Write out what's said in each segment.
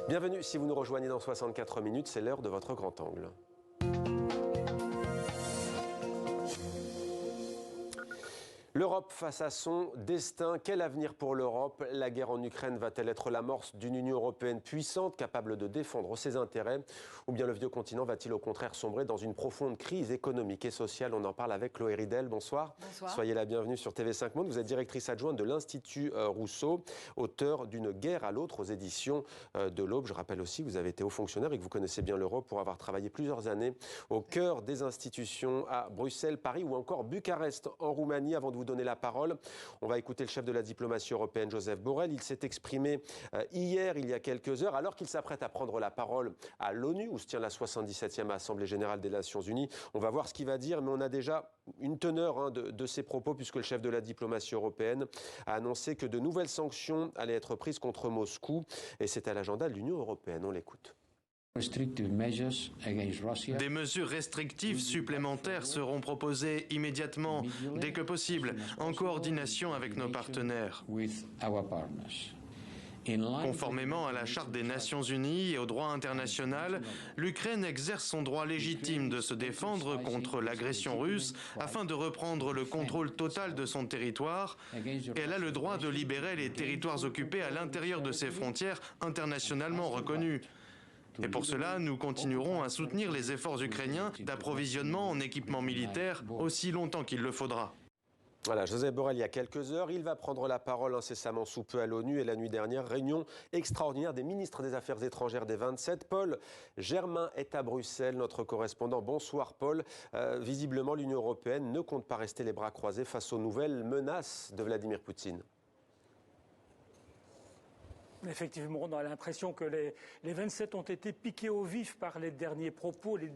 Bienvenue, si vous nous rejoignez dans 64 minutes, c'est l'heure de votre grand angle. L'Europe face à son destin. Quel avenir pour l'Europe? La guerre en Ukraine va-t-elle être l'amorce d'une Union européenne puissante, capable de défendre ses intérêts? Ou bien le vieux continent va-t-il au contraire sombrer dans une profonde crise économique et sociale? On en parle avec Chloé Ridel. Bonsoir. Bonsoir. Soyez la bienvenue sur TV5 Monde. Vous êtes directrice adjointe de l'Institut Rousseau, auteur d'une guerre à l'autre aux éditions de l'Aube. Je rappelle aussi que vous avez été haut fonctionnaire et que vous connaissez bien l'Europe pour avoir travaillé plusieurs années au cœur des institutions à Bruxelles, Paris ou encore Bucarest en Roumanie. Avant de vous donner la parole, on va écouter le chef de la diplomatie européenne, Josep Borrell. Il s'est exprimé hier, il y a quelques heures, alors qu'il s'apprête à prendre la parole à l'ONU, où se tient la 77e Assemblée générale des Nations Unies. On va voir ce qu'il va dire, mais on a déjà une teneur de ses propos, puisque le chef de la diplomatie européenne a annoncé que de nouvelles sanctions allaient être prises contre Moscou, et c'est à l'agenda de l'Union européenne. On l'écoute. Des mesures restrictives supplémentaires seront proposées immédiatement, dès que possible, en coordination avec nos partenaires. Conformément à la Charte des Nations Unies et au droit international, l'Ukraine exerce son droit légitime de se défendre contre l'agression russe afin de reprendre le contrôle total de son territoire. Et elle a le droit de libérer les territoires occupés à l'intérieur de ses frontières internationalement reconnues. Et pour cela, nous continuerons à soutenir les efforts ukrainiens d'approvisionnement en équipement militaire aussi longtemps qu'il le faudra. Voilà, Josep Borrell, il y a quelques heures, il va prendre la parole incessamment sous peu à l'ONU. Et la nuit dernière, réunion extraordinaire des ministres des Affaires étrangères des 27. Paul Germain est à Bruxelles, notre correspondant. Bonsoir Paul. Visiblement, l'Union européenne ne compte pas rester les bras croisés face aux nouvelles menaces de Vladimir Poutine. Effectivement, on a l'impression que les 27 ont été piqués au vif par les derniers propos, les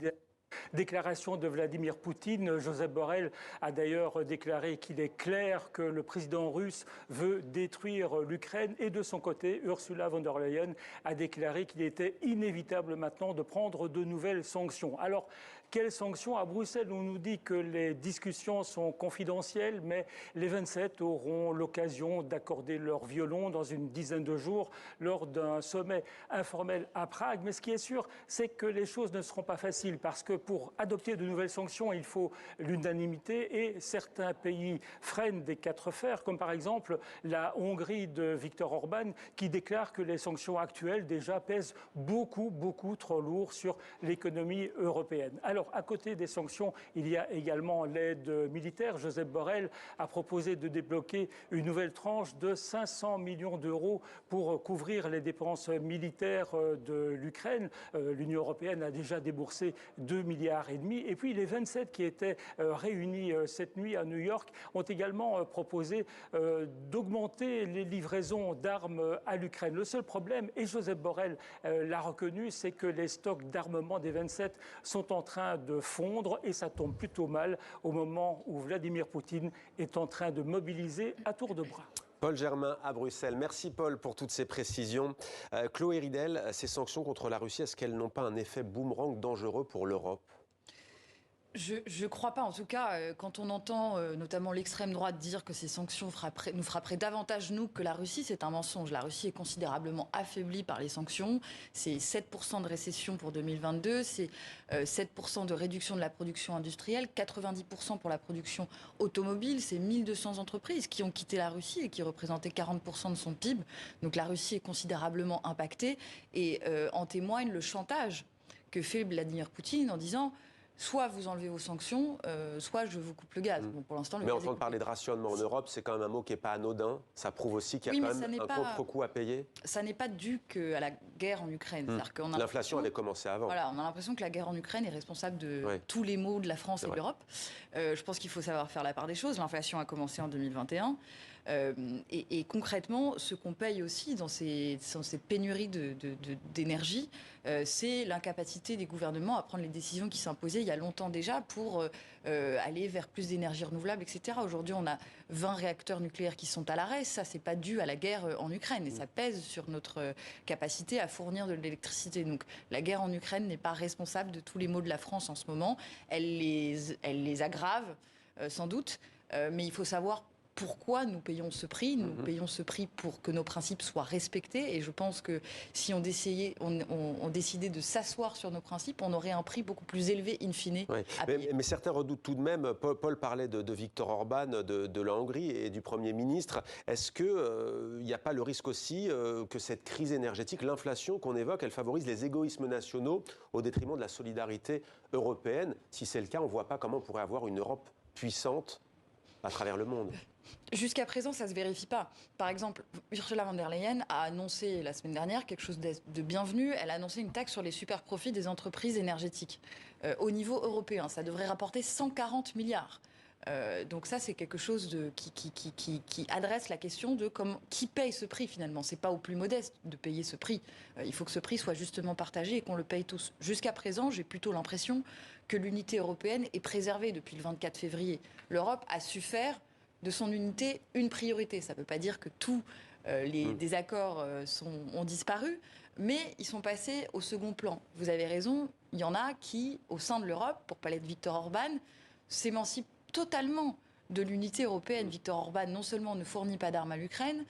déclaration de Vladimir Poutine. Josep Borrell a d'ailleurs déclaré qu'il est clair que le président russe veut détruire l'Ukraine. Et de son côté, Ursula von der Leyen a déclaré qu'il était inévitable maintenant de prendre de nouvelles sanctions. Alors, quelles sanctions? À Bruxelles, on nous dit que les discussions sont confidentielles, mais les 27 auront l'occasion d'accorder leur violon dans une dizaine de jours lors d'un sommet informel à Prague. Mais ce qui est sûr, c'est que les choses ne seront pas faciles parce que pour adopter de nouvelles sanctions, il faut l'unanimité et certains pays freinent des quatre fers, comme par exemple la Hongrie de Viktor Orban qui déclare que les sanctions actuelles déjà pèsent beaucoup trop lourd sur l'économie européenne. Alors, à côté des sanctions, il y a également l'aide militaire. Josep Borrell a proposé de débloquer une nouvelle tranche de 500 millions d'euros pour couvrir les dépenses militaires de l'Ukraine. L'Union européenne a déjà déboursé 2,5 milliards. Et puis les 27 qui étaient réunis cette nuit à New York ont également proposé d'augmenter les livraisons d'armes à l'Ukraine. Le seul problème, et Josep Borrell l'a reconnu, c'est que les stocks d'armement des 27 sont en train de fondre et ça tombe plutôt mal au moment où Vladimir Poutine est en train de mobiliser à tour de bras. Paul Germain à Bruxelles. Merci Paul pour toutes ces précisions. Chloé Ridel, ces sanctions contre la Russie, est-ce qu'elles n'ont pas un effet boomerang dangereux pour l'Europe ? Je ne crois pas. En tout cas, quand on entend notamment l'extrême droite dire que ces sanctions nous frapperaient davantage nous que la Russie, c'est un mensonge. La Russie est considérablement affaiblie par les sanctions. C'est 7% de récession pour 2022, c'est 7% de réduction de la production industrielle, 90% pour la production automobile. C'est 1200 entreprises qui ont quitté la Russie et qui représentaient 40% de son PIB. Donc la Russie est considérablement impactée et en témoigne le chantage que fait Vladimir Poutine en disant... Soit vous enlevez vos sanctions, soit je vous coupe le gaz. Bon, pour l'instant, mais entendre parler de rationnement en Europe, c'est quand même un mot qui n'est pas anodin. Ça prouve aussi qu'il y a quand même un contre-coup à payer. Ça n'est pas dû qu'à la guerre en Ukraine. L'inflation avait commencé avant. Voilà, on a l'impression que la guerre en Ukraine est responsable de tous les maux de la France et de l'Europe. Je pense qu'il faut savoir faire la part des choses. L'inflation a commencé en 2021. Et concrètement, ce qu'on paye aussi dans ces pénuries d'énergie, c'est l'incapacité des gouvernements à prendre les décisions qui s'imposaient il y a longtemps déjà pour aller vers plus d'énergie renouvelable, etc. Aujourd'hui, on a 20 réacteurs nucléaires qui sont à l'arrêt. Ça, c'est pas dû à la guerre en Ukraine et ça pèse sur notre capacité à fournir de l'électricité. Donc, la guerre en Ukraine n'est pas responsable de tous les maux de la France en ce moment. Elle les aggrave, sans doute, mais il faut savoir pourquoi nous payons ce prix. Nous payons ce prix pour que nos principes soient respectés. Et je pense que si on décidait de s'asseoir sur nos principes, on aurait un prix beaucoup plus élevé, in fine, à payer. Mais certains redoutent tout de même, Paul parlait de Viktor Orban, de la Hongrie et du Premier ministre. Est-ce qu'il n'y a pas le risque aussi que cette crise énergétique, l'inflation qu'on évoque, elle favorise les égoïsmes nationaux au détriment de la solidarité européenne? Si c'est le cas, on ne voit pas comment on pourrait avoir une Europe puissante à travers le monde. Jusqu'à présent, ça ne se vérifie pas. Par exemple, Ursula von der Leyen a annoncé la semaine dernière quelque chose de bienvenu. Elle a annoncé une taxe sur les super profits des entreprises énergétiques au niveau européen. Ça devrait rapporter 140 milliards. Donc ça, c'est quelque chose qui adresse la question de qui paye ce prix finalement. C'est pas aux plus modestes de payer ce prix. Il faut que ce prix soit justement partagé et qu'on le paye tous. Jusqu'à présent, j'ai plutôt l'impression que l'unité européenne est préservée depuis le 24 février. L'Europe a su faire de son unité une priorité. Ça ne veut pas dire que tous les désaccords ont disparu, mais ils sont passés au second plan. Vous avez raison, il y en a qui, au sein de l'Europe, pour parler de Viktor Orban, s'émancipent totalement de l'unité européenne. Viktor Orban, non seulement ne fournit pas d'armes à l'Ukraine,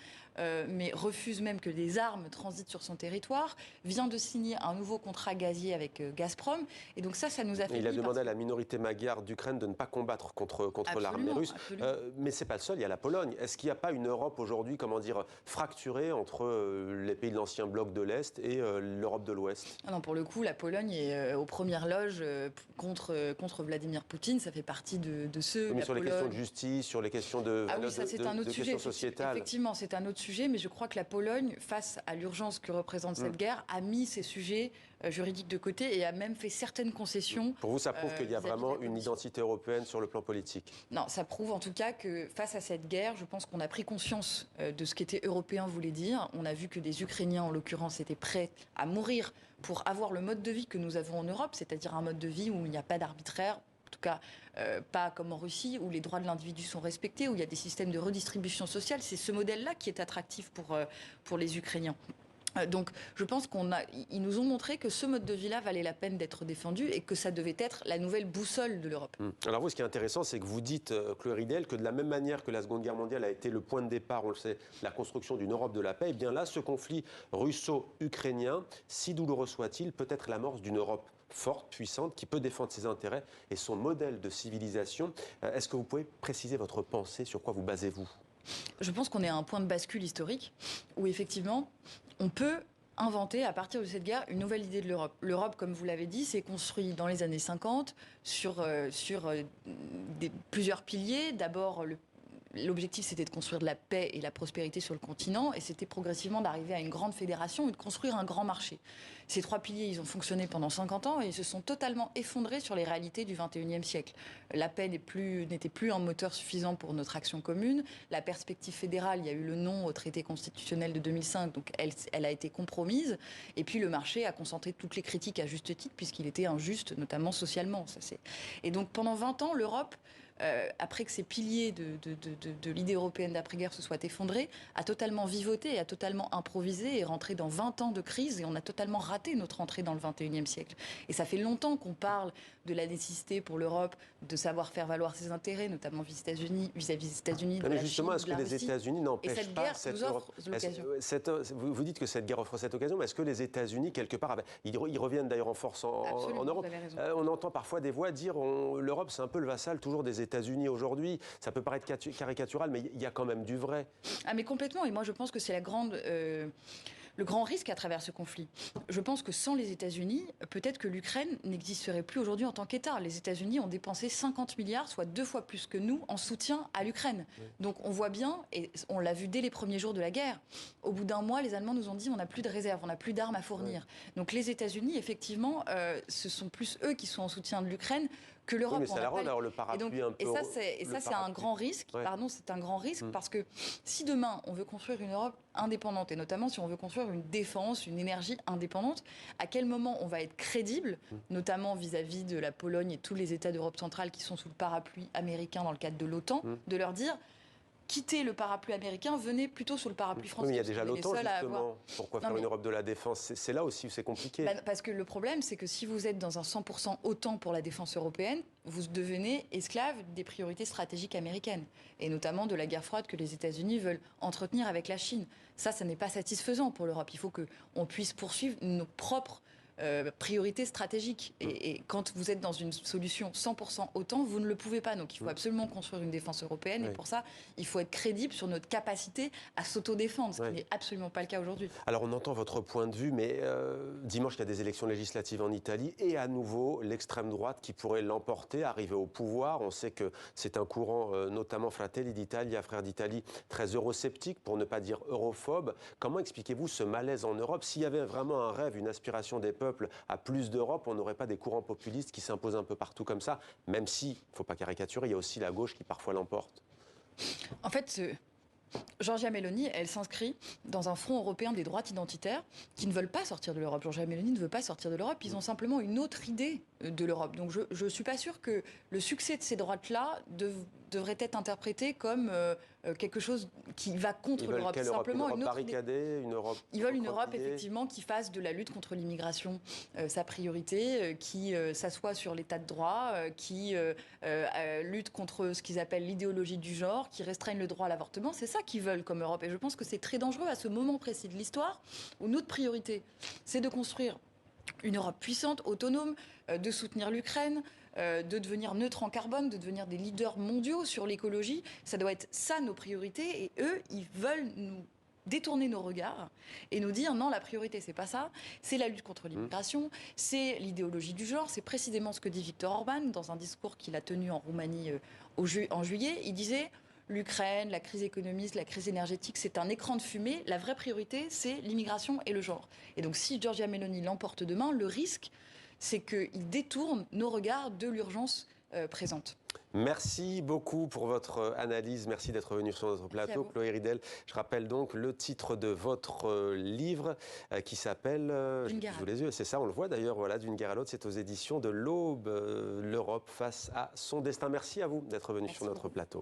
mais refuse même que des armes transitent sur son territoire, vient de signer un nouveau contrat gazier avec Gazprom. Et donc ça nous a fait... Il a demandé à la minorité magyar d'Ukraine de ne pas combattre contre l'armée russe. Mais ce n'est pas le seul, il y a la Pologne. Est-ce qu'il n'y a pas une Europe aujourd'hui, fracturée entre les pays de l'ancien bloc de l'Est et l'Europe de l'Ouest? Non, pour le coup, la Pologne est aux premières loges contre Vladimir Poutine. Ça fait partie de ceux... Mais sur les questions de justice, sur les questions de questions sociétales. Effectivement, c'est un autre sujet, mais je crois que la Pologne, face à l'urgence que représente cette guerre, a mis ces sujets juridiques de côté et a même fait certaines concessions. Pour vous, ça prouve qu'il y a vraiment une identité européenne sur le plan politique? Non, ça prouve en tout cas que face à cette guerre, je pense qu'on a pris conscience de ce qu'était européen voulait dire. On a vu que des Ukrainiens, en l'occurrence, étaient prêts à mourir pour avoir le mode de vie que nous avons en Europe, c'est-à-dire un mode de vie où il n'y a pas d'arbitraire, en tout cas pas comme en Russie, où les droits de l'individu sont respectés, où il y a des systèmes de redistribution sociale. C'est ce modèle-là qui est attractif pour les Ukrainiens. Donc je pense ils nous ont montré que ce mode de vie-là valait la peine d'être défendu et que ça devait être la nouvelle boussole de l'Europe. Alors vous, ce qui est intéressant, c'est que vous dites, Chloé Ridel, que de la même manière que la Seconde Guerre mondiale a été le point de départ, on le sait, la construction d'une Europe de la paix, et bien là, ce conflit russo-ukrainien, si douloureux soit-il, peut être l'amorce d'une Europe forte, puissante, qui peut défendre ses intérêts et son modèle de civilisation. Est-ce que vous pouvez préciser votre pensée, sur quoi vous basez-vous? Je pense qu'on est à un point de bascule historique où effectivement on peut inventer à partir de cette guerre une nouvelle idée de l'Europe. L'Europe, comme vous l'avez dit, s'est construite dans les années 50 sur plusieurs piliers. D'abord, l'objectif, c'était de construire de la paix et la prospérité sur le continent, et c'était progressivement d'arriver à une grande fédération et de construire un grand marché. Ces trois piliers, ils ont fonctionné pendant 50 ans et ils se sont totalement effondrés sur les réalités du XXIe siècle. La paix n'était plus un moteur suffisant pour notre action commune. La perspective fédérale, il y a eu le non au traité constitutionnel de 2005, donc elle a été compromise. Et puis le marché a concentré toutes les critiques à juste titre, puisqu'il était injuste, notamment socialement. Et donc pendant 20 ans, l'Europe, après que ces piliers de l'idée européenne d'après-guerre se soient effondrés, a totalement vivoté, a totalement improvisé et rentré dans 20 ans de crise, et on a totalement raté notre entrée dans le XXIe siècle. Et ça fait longtemps qu'on parle de la nécessité pour l'Europe de savoir faire valoir ses intérêts, notamment vis-à-vis des États-Unis. Mais justement, est-ce que les États-Unis n'empêchent pas cette l'occasion. Vous dites que cette guerre offre cette occasion, mais est-ce que les États-Unis, quelque part, ils reviennent d'ailleurs en force en Europe, on entend parfois des voix dire l'Europe, c'est un peu le vassal toujours des États-Unis aujourd'hui. Ça peut paraître caricatural, mais il y a quand même du vrai. Ah, mais complètement. Et moi, je pense que c'est le grand risque à travers ce conflit. Je pense que sans les États-Unis, peut-être que l'Ukraine n'existerait plus aujourd'hui en tant qu'État. Les États-Unis ont dépensé 50 milliards, soit 2 fois plus que nous, en soutien à l'Ukraine. Oui. Donc on voit bien, et on l'a vu dès les premiers jours de la guerre, au bout d'un mois, les Allemands nous ont dit on n'a plus de réserve, on n'a plus d'armes à fournir. Oui. Donc les États-Unis, effectivement, ce sont plus eux qui sont en soutien de l'Ukraine que l'Europe. Oui, mais ça la rend d'ailleurs le parapluie un peu. Et ça, c'est un grand risque. Ouais. Pardon, c'est un grand risque parce que si demain on veut construire une Europe indépendante, et notamment si on veut construire une défense, une énergie indépendante, à quel moment on va être crédible, notamment vis-à-vis de la Pologne et tous les États d'Europe centrale qui sont sous le parapluie américain dans le cadre de l'OTAN, de leur dire quittez le parapluie américain, venez plutôt sous le parapluie français. Oui, mais il y a déjà l'OTAN, justement. Avoir... Pourquoi faire une Europe de la défense? C'est là aussi où c'est compliqué. Parce que le problème, c'est que si vous êtes dans un 100% OTAN pour la défense européenne, vous devenez esclave des priorités stratégiques américaines, et notamment de la guerre froide que les États-Unis veulent entretenir avec la Chine. Ça n'est pas satisfaisant pour l'Europe. Il faut qu'on puisse poursuivre nos propres priorité stratégique. Et quand vous êtes dans une solution 100% OTAN, vous ne le pouvez pas. Donc il faut absolument construire une défense européenne. Et pour ça, il faut être crédible sur notre capacité à s'autodéfendre, ce qui n'est absolument pas le cas aujourd'hui. Alors on entend votre point de vue, mais dimanche, il y a des élections législatives en Italie. Et à nouveau, l'extrême droite qui pourrait l'emporter, arriver au pouvoir. On sait que c'est un courant, notamment Fratelli d'Italia, Frères d'Italie, très eurosceptique, pour ne pas dire europhobe. Comment expliquez-vous ce malaise en Europe? S'il y avait vraiment un rêve, une aspiration des peuples à plus d'Europe, on n'aurait pas des courants populistes qui s'imposent un peu partout comme ça, même si, il ne faut pas caricaturer, il y a aussi la gauche qui parfois l'emporte. En fait, Giorgia Meloni, elle s'inscrit dans un front européen des droites identitaires qui ne veulent pas sortir de l'Europe. Giorgia Meloni ne veut pas sortir de l'Europe, ils ont simplement une autre idée de l'Europe. Donc je ne suis pas sûre que le succès de ces droites-là devrait être interprété comme quelque chose qui va contre l'Europe. Simplement une Europe barricadée, une Europe. Ils veulent une Europe effectivement qui fasse de la lutte contre l'immigration sa priorité, qui s'assoit sur l'état de droit, qui lutte contre ce qu'ils appellent l'idéologie du genre, qui restreigne le droit à l'avortement. C'est ça qu'ils veulent comme Europe. Et je pense que c'est très dangereux à ce moment précis de l'histoire où notre priorité, c'est de construire une Europe puissante, autonome, de soutenir l'Ukraine, de devenir neutre en carbone, de devenir des leaders mondiaux sur l'écologie. Ça doit être ça nos priorités. Et eux, ils veulent nous détourner nos regards et nous dire non, la priorité, c'est pas ça. C'est la lutte contre l'immigration, c'est l'idéologie du genre. C'est précisément ce que dit Viktor Orban dans un discours qu'il a tenu en Roumanie en juillet. Il disait... L'Ukraine, la crise économique, la crise énergétique, c'est un écran de fumée. La vraie priorité, c'est l'immigration et le genre. Et donc, si Giorgia Meloni l'emporte demain, le risque, c'est qu'il détourne nos regards de l'urgence présente. Merci beaucoup pour votre analyse. Merci d'être venu sur notre plateau, Chloé Ridel. Je rappelle donc le titre de votre livre qui s'appelle sous les yeux. C'est ça, on le voit d'ailleurs, voilà, d'une guerre à l'autre. C'est aux éditions de l'Aube, l'Europe face à son destin. Merci à vous d'être venu sur notre plateau.